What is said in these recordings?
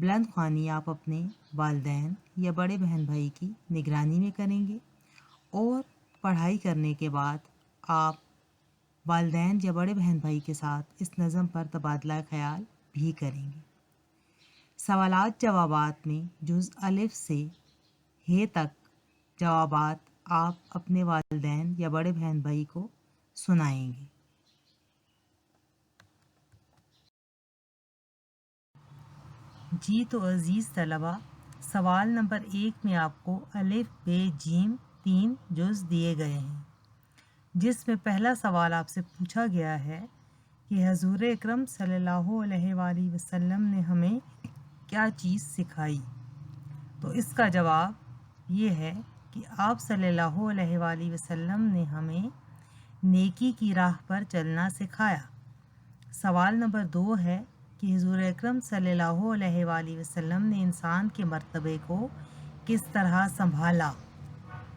بلند خوانی آپ اپنے والدین یا بڑے بہن بھائی کی نگرانی میں کریں گے، اور پڑھائی کرنے کے بعد آپ والدین یا بڑے بہن بھائی کے ساتھ اس نظم پر تبادلہ خیال بھی کریں گے۔ سوالات جوابات میں جز الف سے ہ تک جوابات آپ اپنے والدین یا بڑے بہن بھائی کو سنائیں گے۔ جی تو عزیز طلبہ، سوال نمبر 1 میں آپ کو الف ب جیم 3 جز دیے گئے ہیں، جس میں پہلا سوال آپ سے پوچھا گیا ہے کہ حضور اکرم صلی اللہ علیہ وآلہ وسلم نے ہمیں کیا چیز سکھائی۔ تو اس کا جواب یہ ہے کہ آپ صلی اللہ علیہ وآلہ وسلم نے ہمیں نیکی کی راہ پر چلنا سکھایا۔ سوال نمبر 2 ہے کہ حضور اکرم صلی اللہ علیہ وآلہ وسلم نے انسان کے مرتبے کو کس طرح سنبھالا۔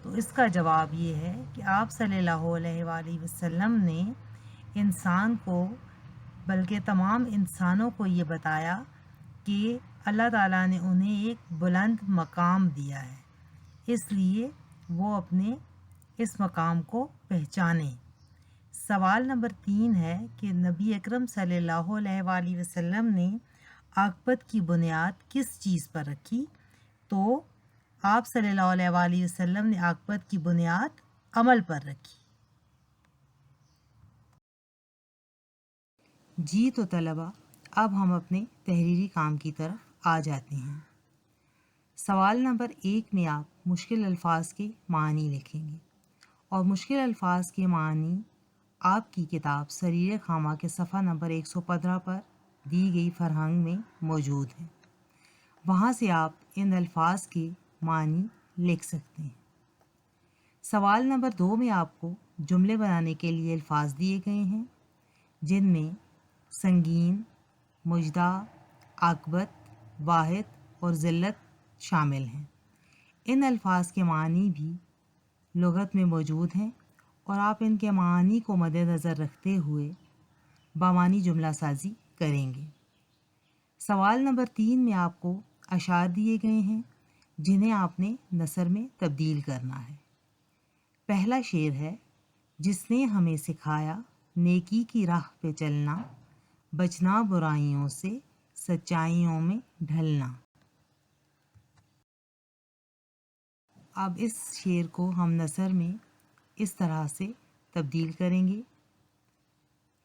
تو اس کا جواب یہ ہے کہ آپ صلی اللہ علیہ وآلہ وسلم نے انسان کو بلکہ تمام انسانوں کو یہ بتایا کہ اللہ تعالیٰ نے انہیں ایک بلند مقام دیا ہے، اس لیے وہ اپنے اس مقام کو پہچانیں۔ سوال نمبر 3 ہے کہ نبی اکرم صلی اللہ علیہ وآلہ وسلم نے عاقبت کی بنیاد کس چیز پر رکھی۔ تو آپ صلی اللہ علیہ وآلہ وسلم نے عاقبت کی بنیاد عمل پر رکھی۔ جی تو طلبہ، اب ہم اپنے تحریری کام کی طرف آ جاتے ہیں۔ سوال نمبر 1 میں آپ مشکل الفاظ کے معنی لکھیں گے، اور مشکل الفاظ کے معنی آپ کی کتاب سریر خامہ کے صفحہ نمبر 115 پر دی گئی فرہنگ میں موجود ہے۔ وہاں سے آپ ان الفاظ کے معنی لکھ سکتے ہیں۔ سوال نمبر 2 میں آپ کو جملے بنانے کے لیے الفاظ دیے گئے ہیں، جن میں سنگین، مجدہ، عاقبت، واحد اور ذلت شامل ہیں۔ ان الفاظ کے معنی بھی لغت میں موجود ہیں، اور آپ ان کے معنی کو مد نظر رکھتے ہوئے بامعنی جملہ سازی کریں گے۔ سوال نمبر 3 میں آپ کو اشعار دیے گئے ہیں، جنہیں آپ نے نثر میں تبدیل کرنا ہے۔ پہلا شعر ہے: جس نے ہمیں سکھایا نیکی کی راہ پہ چلنا، بچنا برائیوں سے سچائیوں میں ڈھلنا۔ اب اس شعر کو ہم نثر میں اس طرح سے تبدیل کریں گے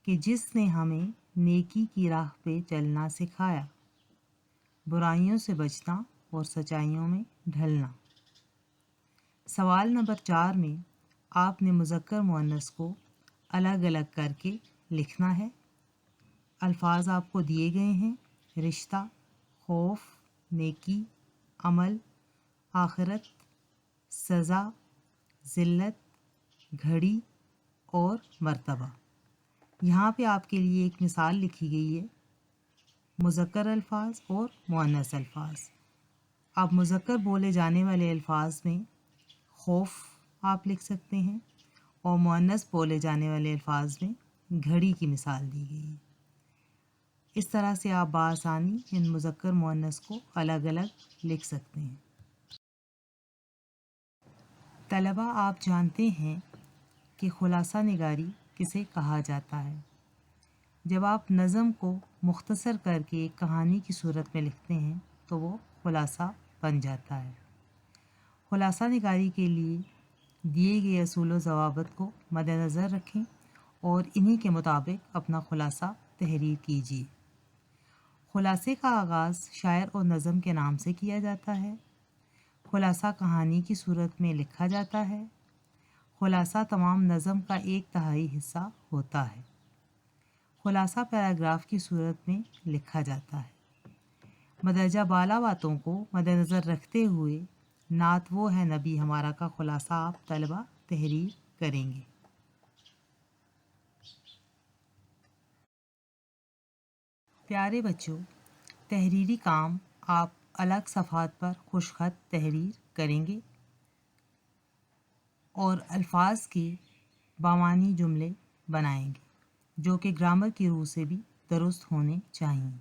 کہ جس نے ہمیں نیکی کی راہ پہ چلنا سکھایا، برائیوں سے بچنا اور سچائیوں میں ڈھلنا۔ سوال نمبر 4 میں آپ نے مذکر مؤنث کو الگ الگ کر کے لکھنا ہے۔ الفاظ آپ کو دیے گئے ہیں: رشتہ، خوف، نیکی، عمل، آخرت، سزا، ذلت، گھڑی اور مرتبہ۔ یہاں پہ آپ کے لیے ایک مثال لکھی گئی ہے: مذکر الفاظ اور مؤنث الفاظ۔ اب مذکر بولے جانے والے الفاظ میں خوف آپ لکھ سکتے ہیں، اور مؤنث بولے جانے والے الفاظ میں گھڑی کی مثال دی گئی ہے۔ اس طرح سے آپ بآسانی ان مذکر مؤنث کو الگ الگ لکھ سکتے ہیں۔ طلبہ، آپ جانتے ہیں کہ خلاصہ نگاری کسے کہا جاتا ہے؟ جب آپ نظم کو مختصر کر کے ایک کہانی کی صورت میں لکھتے ہیں تو وہ خلاصہ بن جاتا ہے۔ خلاصہ نگاری کے لیے دیے گئے اصول و ضوابط کو مد نظر رکھیں اور انہی کے مطابق اپنا خلاصہ تحریر کیجیے۔ خلاصے کا آغاز شاعر اور نظم کے نام سے کیا جاتا ہے۔ خلاصہ کہانی کی صورت میں لکھا جاتا ہے۔ خلاصہ تمام نظم کا 1/3 حصہ ہوتا ہے۔ خلاصہ پیراگراف کی صورت میں لکھا جاتا ہے۔ مدرجہ بالا باتوں کو مد نظر رکھتے ہوئے نعت وہ ہے نبی ہمارا کا خلاصہ آپ طلبہ تحریر کریں گے۔ پیارے بچوں، تحریری کام آپ الگ صفحات پر خوش خط تحریر کریں گے اور الفاظ کے بامعنی جملے بنائیں گے، جو کہ گرامر کی روح سے بھی درست ہونے چاہئیں۔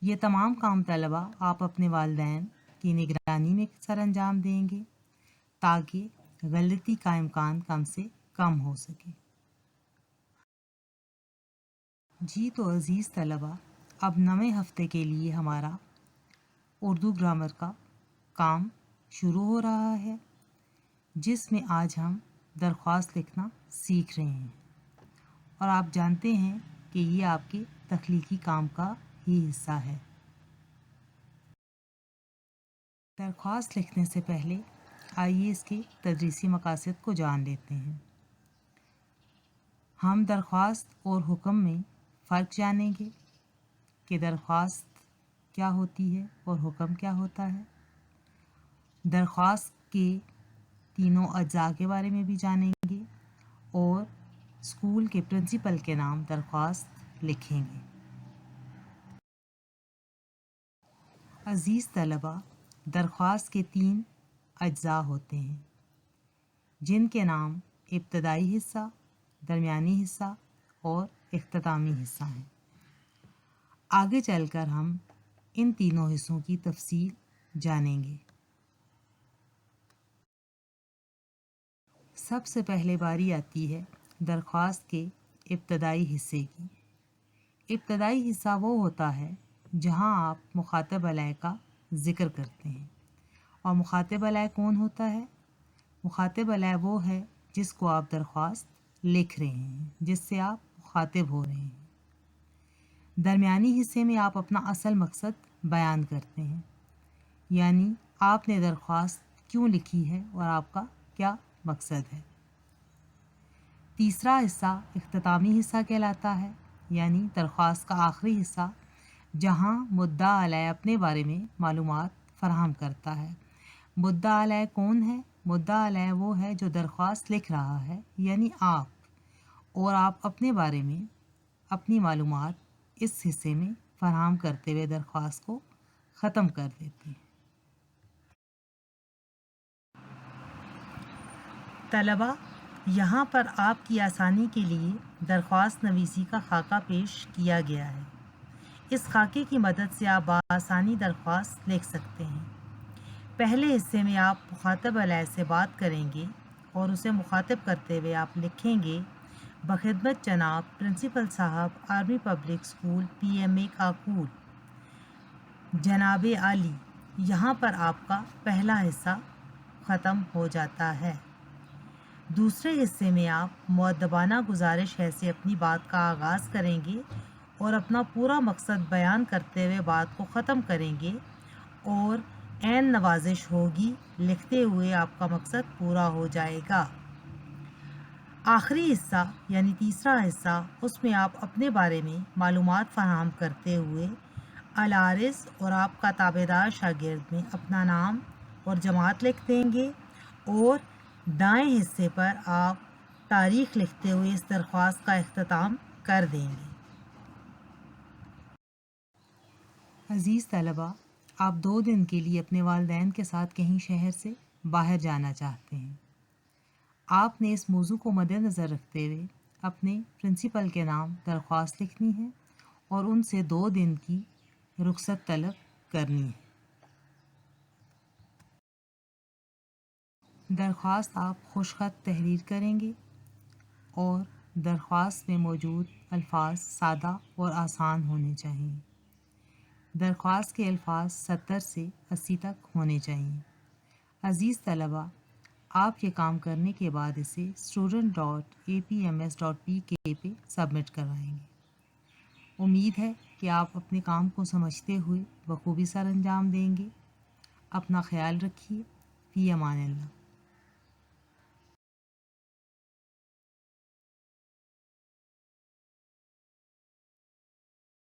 یہ تمام کام طلبہ آپ اپنے والدین کی نگرانی میں سر انجام دیں گے تاکہ غلطی کا امکان کم سے کم ہو سکے۔ جی تو عزیز طلبہ، اب نویں ہفتے کے لیے ہمارا اردو گرامر کا کام شروع ہو رہا ہے، جس میں آج ہم درخواست لکھنا سیکھ رہے ہیں، اور آپ جانتے ہیں کہ یہ آپ کے تخلیقی کام کا ہی حصہ ہے۔ درخواست لکھنے سے پہلے آئیے اس کے تدریسی مقاصد کو جان لیتے ہیں۔ ہم درخواست اور حکم میں فرق جانیں گے کہ درخواست کیا ہوتی ہے اور حکم کیا ہوتا ہے۔ درخواست کے تینوں اجزاء کے بارے میں بھی جانیں گے اور اسکول کے پرنسپل کے نام درخواست لکھیں گے۔ عزیز طلبہ، درخواست کے 3 اجزاء ہوتے ہیں، جن کے نام ابتدائی حصہ، درمیانی حصہ اور اختتامی حصہ ہیں۔ آگے چل کر ہم ان تینوں حصوں کی تفصیل جانیں گے۔ سب سے پہلے باری آتی ہے درخواست کے ابتدائی حصے کی۔ ابتدائی حصہ وہ ہوتا ہے جہاں آپ مخاطب علیہ کا ذکر کرتے ہیں، اور مخاطب علیہ کون ہوتا ہے؟ مخاطب علیہ وہ ہے جس کو آپ درخواست لکھ رہے ہیں، جس سے آپ مخاطب ہو رہے ہیں۔ درمیانی حصے میں آپ اپنا اصل مقصد بیان کرتے ہیں، یعنی آپ نے درخواست کیوں لکھی ہے اور آپ کا کیا مقصد ہے۔ تیسرا حصہ اختتامی حصہ کہلاتا ہے، یعنی درخواست کا آخری حصہ جہاں مدعا علیہ اپنے بارے میں معلومات فراہم کرتا ہے۔ مدعا علیہ کون ہے؟ مدعا علیہ وہ ہے جو درخواست لکھ رہا ہے، یعنی آپ، اور آپ اپنے بارے میں اپنی معلومات اس حصے میں فراہم کرتے ہوئے درخواست کو ختم کر دیتے ہیں۔ طلبہ، یہاں پر آپ کی آسانی کے لیے درخواست نویسی کا خاکہ پیش کیا گیا ہے۔ اس خاکے کی مدد سے آپ بآسانی درخواست لکھ سکتے ہیں۔ پہلے حصے میں آپ مخاطب علیہ سے بات کریں گے اور اسے مخاطب کرتے ہوئے آپ لکھیں گے: بخدمت جناب پرنسپل صاحب، army public school PMA Kakul, جناب عالی۔ یہاں پر آپ کا پہلا حصہ ختم ہو جاتا ہے۔ دوسرے حصے میں آپ مؤدبانہ گزارش ہے سے اپنی بات کا آغاز کریں گے اور اپنا پورا مقصد بیان کرتے ہوئے بات کو ختم کریں گے، اور عین نوازش ہوگی، لکھتے ہوئے آپ کا مقصد پورا ہو جائے گا۔ آخری حصہ یعنی تیسرا حصہ، اس میں آپ اپنے بارے میں معلومات فراہم کرتے ہوئے العارض اور آپ کا تابع دار شاگرد میں اپنا نام اور جماعت لکھ دیں گے، اور دائیں حصے پر آپ تاریخ لکھتے ہوئے اس درخواست کا اختتام کر دیں گے۔ عزیز طلبہ، آپ 2 دن کے لیے اپنے والدین کے ساتھ کہیں شہر سے باہر جانا چاہتے ہیں۔ آپ نے اس موضوع کو مد نظر رکھتے ہوئے اپنے پرنسپل کے نام درخواست لکھنی ہے اور ان سے 2 دن کی رخصت طلب کرنی ہے۔ درخواست آپ خوش خط تحریر کریں گے اور درخواست میں موجود الفاظ سادہ اور آسان ہونے چاہئیں۔ درخواست کے الفاظ 70 سے 80 تک ہونے چاہئیں۔ عزیز طلبہ، آپ یہ کام کرنے کے بعد اسے student.apms.pk پہ سبمٹ کروائیں گے۔ امید ہے کہ آپ اپنے کام کو سمجھتے ہوئے بخوبی سر انجام دیں گے۔ اپنا خیال رکھیے۔ فی امان اللہ۔